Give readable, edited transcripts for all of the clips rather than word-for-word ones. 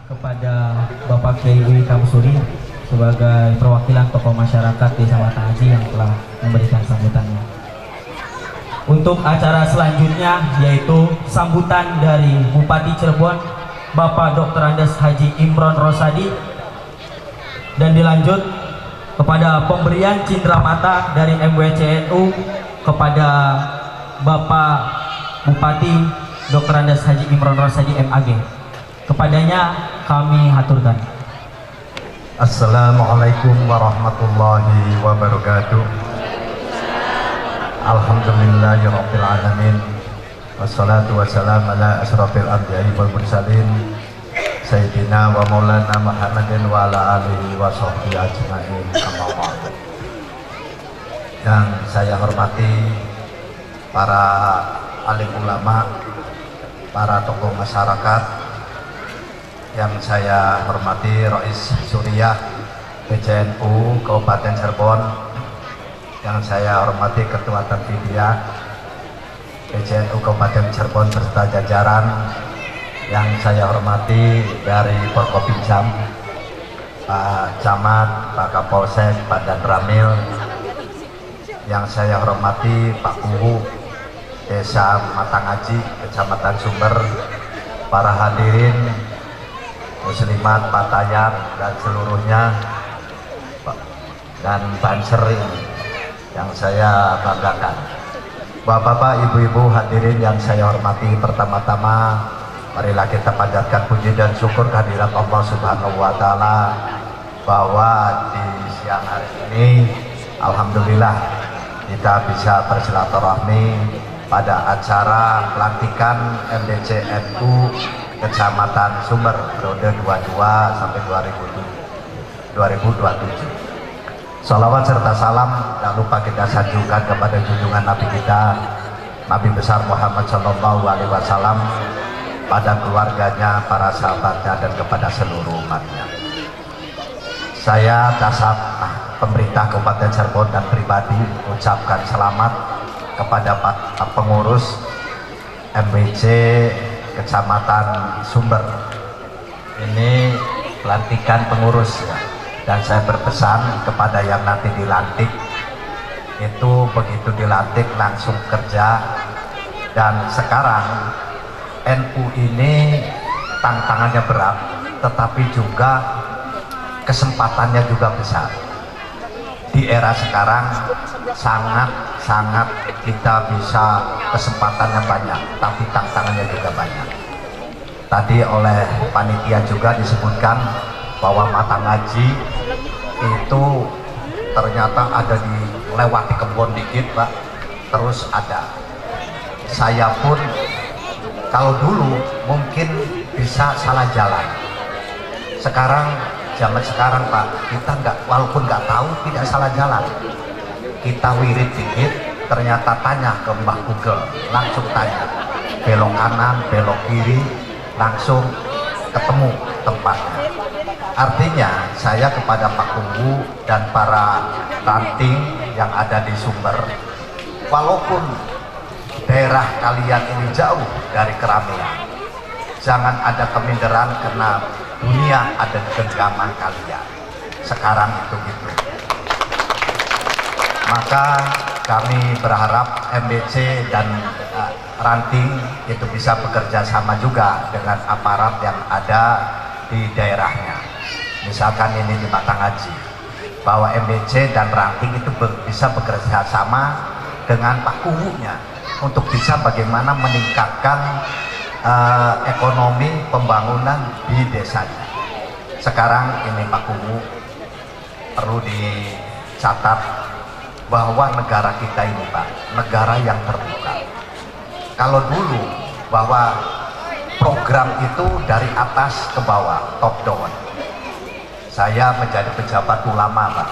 kepada Bapak Kiai Uy Kamsuri sebagai perwakilan tokoh masyarakat Desa Mata Haji yang telah memberikan sambutannya. Untuk acara selanjutnya yaitu sambutan dari Bupati Cirebon Bapak Dr. Andes Haji Imron Rosadi, dan dilanjut kepada pemberian cindera mata dari MWCNU kepada Bapak Bupati Dr. Andes Haji Imron Rosadi MAG. Kepadanya kami haturkan. Assalamualaikum warahmatullahi wabarakatuh. Alhamdulillahirabbil alamin. Wassalatu wassalamu ala asrofil anbiya'i wal mursalin Sayyidina wa maulana Muhammadin wa ala alihi wa sahbihi ajma'in. Amma ba'du. Yang saya hormati para alim ulama, para tokoh masyarakat, yang saya hormati Rais Suriah PCNU Kabupaten Cirebon, yang saya hormati Ketua Tanfidiyah PCNU Kabupaten Cirebon beserta jajaran, yang saya hormati dari Forkopimda, Pak Camat, Pak Kapolsek, Pak Danramil, yang saya hormati Pak Kuhu Desa Matangaji, Kecamatan Sumber, para hadirin muslimat, Patayat dan seluruhnya, dan Banser yang saya banggakan. Bapak-bapak, ibu-ibu hadirin yang saya hormati, pertama-tama marilah kita panjatkan puji dan syukur kehadirat Allah Subhanahu wa Ta'ala bahwa di siang hari ini alhamdulillah kita bisa bersilaturahmi pada acara pelantikan MDC-NU Kecamatan Sumber periode 22 sampai 2027. Salawat serta salam tak lupa kita sanjungkan kepada junjungan Nabi kita, Nabi besar Muhammad Shallallahu Alaihi Wasallam, pada keluarganya, para sahabatnya, dan kepada seluruh umatnya. Saya atas pemerintah Kabupaten Cirebon dan pribadi ucapkan selamat kepada Pak pengurus MWC Kecamatan Sumber. Ini pelantikan pengurus ya. Dan saya berpesan kepada yang nanti dilantik, itu begitu dilantik langsung kerja. Dan sekarang NU ini tantangannya berat, tetapi juga kesempatannya juga besar. Di era sekarang sangat kita bisa kesempatannya banyak, tapi tantangannya juga banyak. Tadi oleh panitia juga disebutkan bahwa Matangaji itu ternyata ada di lewati kebun dikit, Pak, terus ada. Saya pun kalau dulu mungkin bisa salah jalan, zaman sekarang Pak, kita walaupun nggak tahu tidak salah jalan, kita wirid dikit ternyata tanya ke Mbah Google, langsung tanya belok kanan belok kiri langsung ketemu tempatnya. Artinya saya kepada Pak Kubu dan para ranting yang ada di Sumber, walaupun daerah kalian ini jauh dari keramaian, jangan ada keminderan karena dunia ada di genggaman kalian. Sekarang itu gitu. Maka kami berharap MDC dan ranting itu bisa bekerja sama juga dengan aparat yang ada di daerahnya. Misalkan ini di Matangaji, bahwa MDC dan ranting itu bisa bekerja sama dengan Pak Kubunya untuk bisa bagaimana meningkatkan ekonomi pembangunan di desanya. Sekarang ini Pak Kubu perlu dicatat bahwa negara kita ini, Pak, negara yang terbuka. Kalau dulu bahwa program itu dari atas ke bawah, top down. Saya menjadi pejabat ulama, Pak,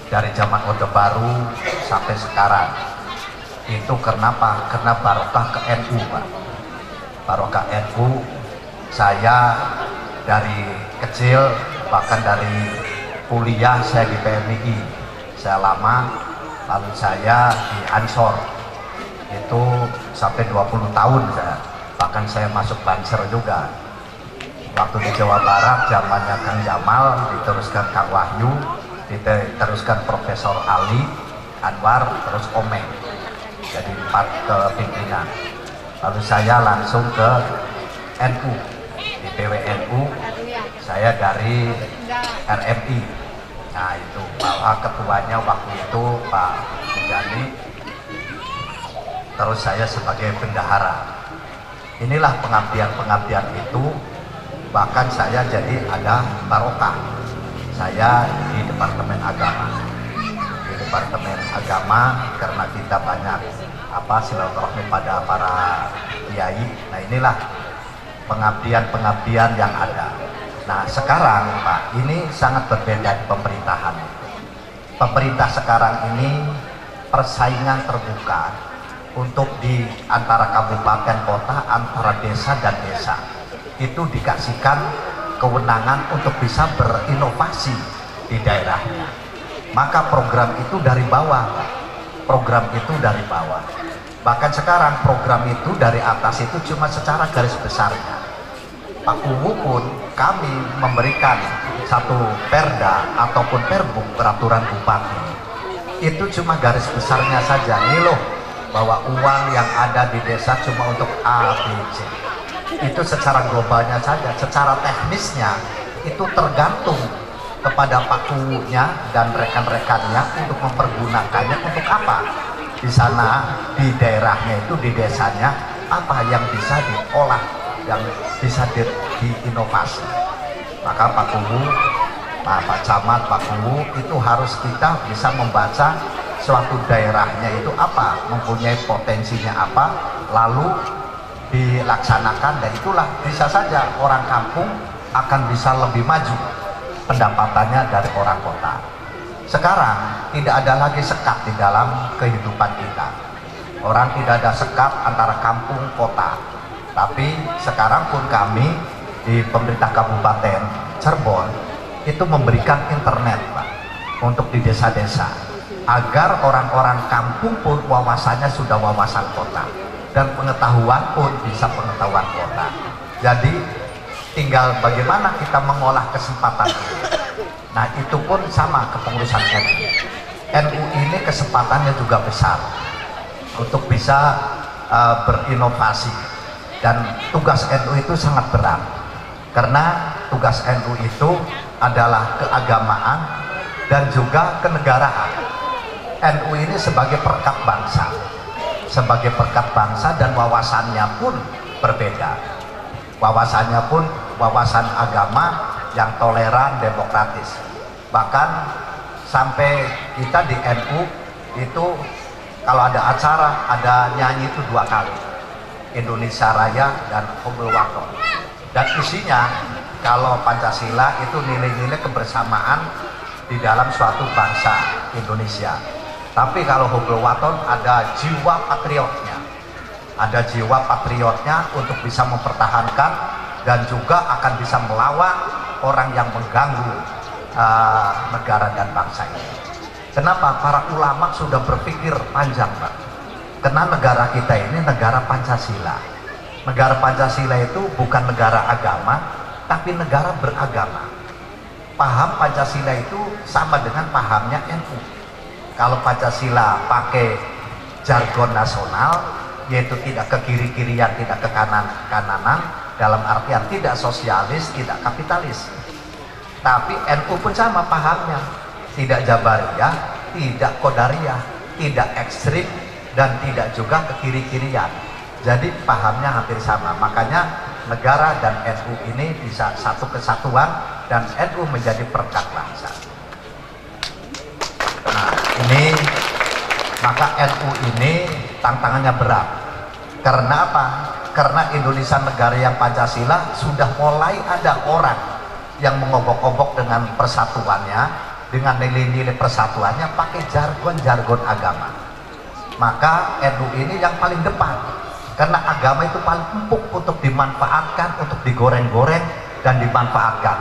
dari zaman Orde Baru sampai sekarang. Itu kenapa? Karena barokah ke NU, Pak. Barokah NU. Saya dari kecil, bahkan dari kuliah saya di PMI, saya lama, lalu saya di Ansor itu sampai 20 tahun saya, bahkan saya masuk Banser juga. Waktu di Jawa Barat zamannya Kang Jamal, diteruskan Kang Wahyu, diteruskan Profesor Ali, Anwar, terus Omeng. Jadi 4 kepimpinan. Lalu saya langsung ke NU, di PWNU, saya dari RMI. Nah itu, bahwa ketuanya waktu itu Pak Mujani, terus saya sebagai bendahara. Inilah pengabdian-pengabdian itu, bahkan saya jadi ada barokah. Saya di Departemen Agama. Di Departemen Agama karena kita banyak silaturahmi pada para kiai. Nah inilah pengabdian-pengabdian yang ada. Nah sekarang Pak, ini sangat berbeda di pemerintahan. Pemerintah sekarang ini persaingan terbuka untuk di antara kabupaten kota, antara desa dan desa. Itu dikasihkan kewenangan untuk bisa berinovasi di daerahnya. Maka program itu dari bawah, Pak. Program itu dari bawah. Bahkan sekarang program itu dari atas itu cuma secara garis besarnya. Pak Kuwu pun kami memberikan satu perda ataupun perbuk peraturan bupati. Itu cuma garis besarnya saja. Ini loh, bahwa uang yang ada di desa cuma untuk A, B, C. Itu secara globalnya saja. Secara teknisnya itu tergantung kepada Pak Kuwunya dan rekan-rekannya untuk mempergunakannya untuk apa. Di sana, di daerahnya itu, di desanya, apa yang bisa diolah, yang bisa diinovasi. Maka Pak Kuwu, Pak Camat, Pak Kuwu itu harus kita bisa membaca suatu daerahnya itu apa, mempunyai potensinya apa, lalu dilaksanakan, dan itulah bisa saja orang kampung akan bisa lebih maju pendapatannya dari orang kota. Sekarang tidak ada lagi sekat di dalam kehidupan kita. Orang tidak ada sekat antara kampung kota. Tapi sekarang pun kami di pemerintah Kabupaten Cirebon itu memberikan internet, Pak, untuk di desa-desa, agar orang-orang kampung pun wawasannya sudah wawasan kota dan pengetahuan pun bisa pengetahuan kota. Jadi tinggal bagaimana kita mengolah kesempatan ini. Nah itu pun sama kepengurusan NU. NU ini kesempatannya juga besar untuk bisa berinovasi, dan tugas NU itu sangat berat karena tugas NU itu adalah keagamaan dan juga kenegaraan. NU ini sebagai perekat bangsa, sebagai perekat bangsa, dan wawasannya pun berbeda. Wawasannya pun wawasan agama yang toleran, demokratis. Bahkan sampai kita di NU itu kalau ada acara, ada nyanyi itu 2 kali, Indonesia Raya dan Hubul Waton. Dan isinya kalau Pancasila itu nilai-nilai kebersamaan di dalam suatu bangsa Indonesia. Tapi kalau Hubul Waton ada jiwa patriotnya, ada jiwa patriotnya untuk bisa mempertahankan dan juga akan bisa melawan orang yang mengganggu negara dan bangsa ini. Kenapa? Para ulama sudah berpikir panjang, Pak. Karena negara kita ini negara Pancasila. Negara Pancasila itu bukan negara agama, tapi negara beragama. Paham Pancasila itu sama dengan pahamnya NU. Kalau Pancasila pakai jargon nasional, yaitu tidak ke kiri-kirian, tidak ke kanan-kananan, dalam artian tidak sosialis, tidak kapitalis. Tapi NU pun sama pahamnya, tidak jabariyah, tidak qadariyah, tidak ekstrim, dan tidak juga ke kiri-kirian. Jadi pahamnya hampir sama. Makanya negara dan NU ini bisa satu kesatuan, dan NU menjadi perekat bangsa. Nah ini, maka NU ini tantangannya berat. Karena apa? Karena Indonesia negara yang Pancasila sudah mulai ada orang yang mengobok-obok dengan persatuannya, dengan nilai-nilai persatuannya pakai jargon-jargon agama. Maka NU ini yang paling depan, karena agama itu paling empuk untuk dimanfaatkan, untuk digoreng-goreng dan dimanfaatkan,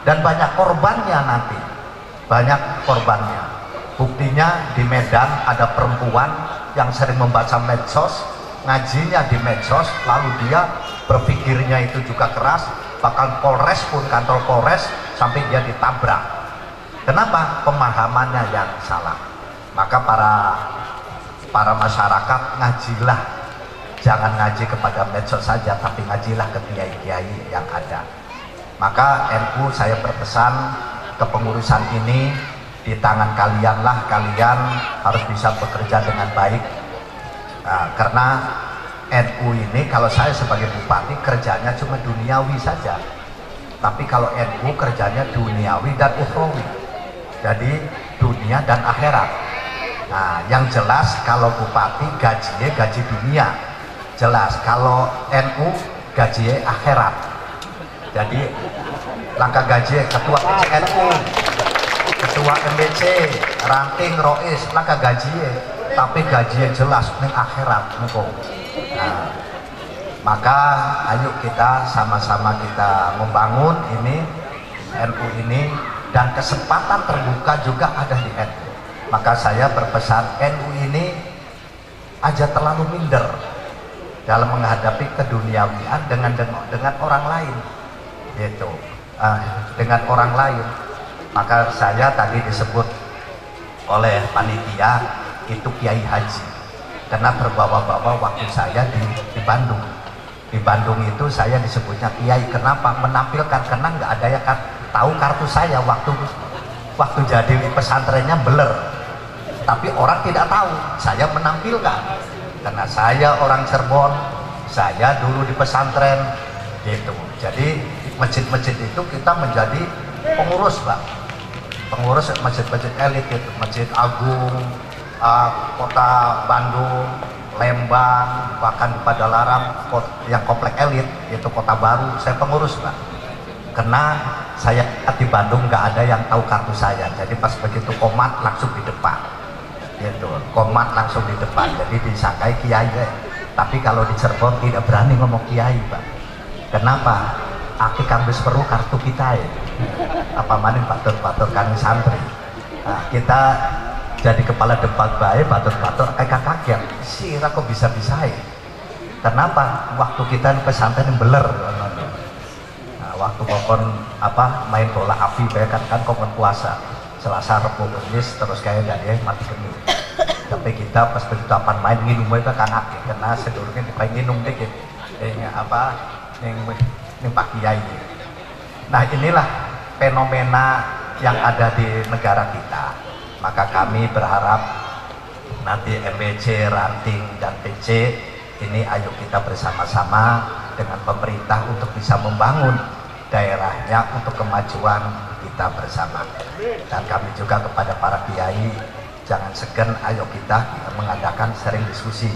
dan banyak korbannya nanti, banyak korbannya. Buktinya di Medan ada perempuan yang sering membaca medsos, ngajinya di medsos, lalu dia berpikirnya itu juga keras, bahkan Polres pun, kantor Polres sampai dia ditabrak. Kenapa? Pemahamannya yang salah. Maka para masyarakat, ngajilah, jangan ngaji kepada medsos saja, tapi ngajilah ke kiai-kiai yang ada. Maka NU saya berpesan, kepengurusan ini di tangan kalianlah, kalian harus bisa bekerja dengan baik. Nah, karena NU ini, kalau saya sebagai bupati kerjanya cuma duniawi saja, tapi kalau NU kerjanya duniawi dan ukhrawi, jadi dunia dan akhirat. Nah, yang jelas kalau bupati gajinya gaji dunia, jelas. Kalau NU gajinya akhirat. Jadi langkah gaji ketua PCNU, ketua MBC, ranting Rois, langkah gaji, tapi gajinya jelas ning akhirat niku. Nah, maka ayo kita sama-sama kita membangun ini NU ini, dan kesempatan terbuka juga ada di NU. Maka saya berpesan, NU ini aja terlalu minder dalam menghadapi keduniawian dengan orang lain, gitu, dengan orang lain. Maka saya tadi disebut oleh panitia itu Kiai Haji, karena berbawa-bawa waktu saya di Bandung. Di Bandung itu saya disebutnya Kiai. Kenapa? Menampilkan, karena nggak ada yang tahu kartu saya waktu jadi pesantrennya beler, tapi orang tidak tahu saya menampilkan, karena saya orang Cirebon, saya dulu di pesantren, gitu. Jadi masjid-masjid itu kita menjadi pengurus, Pak, pengurus masjid-masjid elit itu, Masjid Agung, Kota Bandung, Lembang, bahkan di Padalarang yang komplek elit itu Kota Baru, saya pengurus, Pak. Karena saya di Bandung nggak ada yang tahu kartu saya, jadi pas begitu komat langsung di depan, gitu, komat langsung di depan, jadi disangkai kiai. Tapi kalau di Cirebon tidak berani ngomong kiai, Pak. Kenapa? Aki kambis perlu kartu kita ya, apa maning batur-batur kami santri. Nah, kita jadi kepala debat baik, batur-batur kaget, sira kok bisa-bisa ya. Kenapa? Waktu kita di pesantren yang beler. Waktu kokon main bola api kan kokon puasa Selasa Rebo Kamis terus kayak dari mati geni. Tapi kita pas begitu main minum mereka kan akeh, karena sedurunge dipakai minum dikit yang Pak Kiai. Nah, inilah fenomena yang ada di negara kita. Maka kami berharap nanti MBC, Ranting dan PC ini ayo kita bersama-sama dengan pemerintah untuk bisa membangun daerahnya untuk kemajuan kita bersama. Dan kami juga kepada para kiai, jangan segan, ayo kita mengadakan sering diskusi.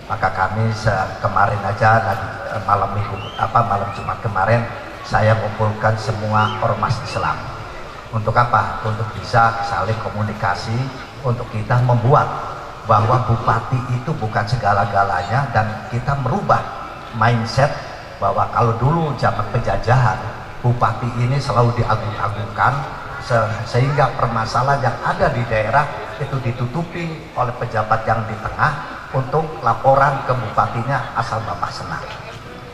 Maka kami kemarin aja malam Jumat kemarin saya kumpulkan semua ormas Islam. Untuk apa? Untuk bisa saling komunikasi, untuk kita membuat bahwa bupati itu bukan segala-galanya, dan kita merubah mindset bahwa kalau dulu zaman penjajahan bupati ini selalu diagung-agungkan, sehingga permasalahan yang ada di daerah itu ditutupi oleh pejabat yang di tengah untuk laporan ke bupatinya asal bapak senang.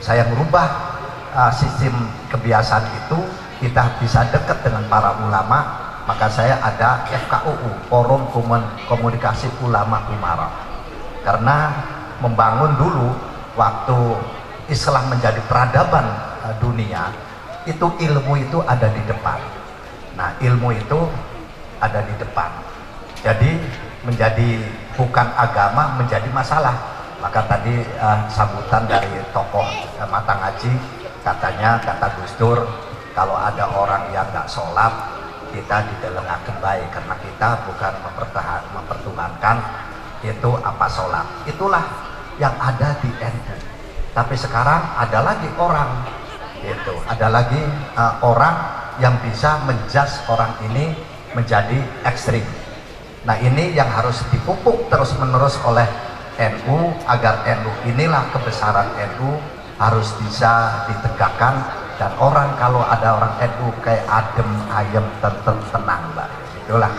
Saya merubah sistem kebiasaan itu, kita bisa dekat dengan para ulama. Maka saya ada FKUU, Forum Komunikasi Ulama Umara, karena membangun dulu waktu Islam menjadi peradaban dunia, itu ilmu itu ada di depan. Nah, ilmu itu ada di depan, jadi menjadi bukan agama menjadi masalah. Maka tadi sambutan dari tokoh mata ngaji, kata Gus Dur, kalau ada orang yang nggak sholat kita didelengaken baik, karena kita bukan mempertuhankan itu apa sholat. Itulah yang ada di NU. Tapi sekarang ada lagi orang, gitu, ada lagi orang yang bisa menjudge orang ini menjadi ekstrim. Nah, ini yang harus dipupuk terus menerus oleh NU, agar NU inilah kebesaran NU harus bisa ditegakkan. Dan orang, kalau ada orang NU kayak adem ayem tenang, Mbak, itulah.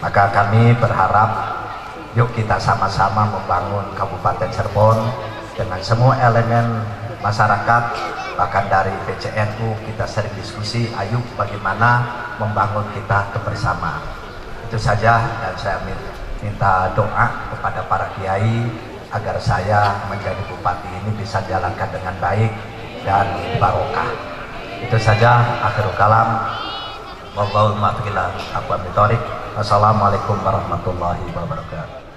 Maka kami berharap yuk kita sama-sama membangun Kabupaten Cirebon dengan semua elemen masyarakat Bahkan dari PCNU kita sering diskusi, ayo bagaimana membangun kita kebersamaan. Itu saja, dan saya minta doa kepada para kiai agar saya menjadi bupati ini bisa jalankan dengan baik dan barokah. Itu saja, akhirul kalam. Wallahul muwaffiq ila aqwamit thoriq. Wassalamualaikum warahmatullahi wabarakatuh.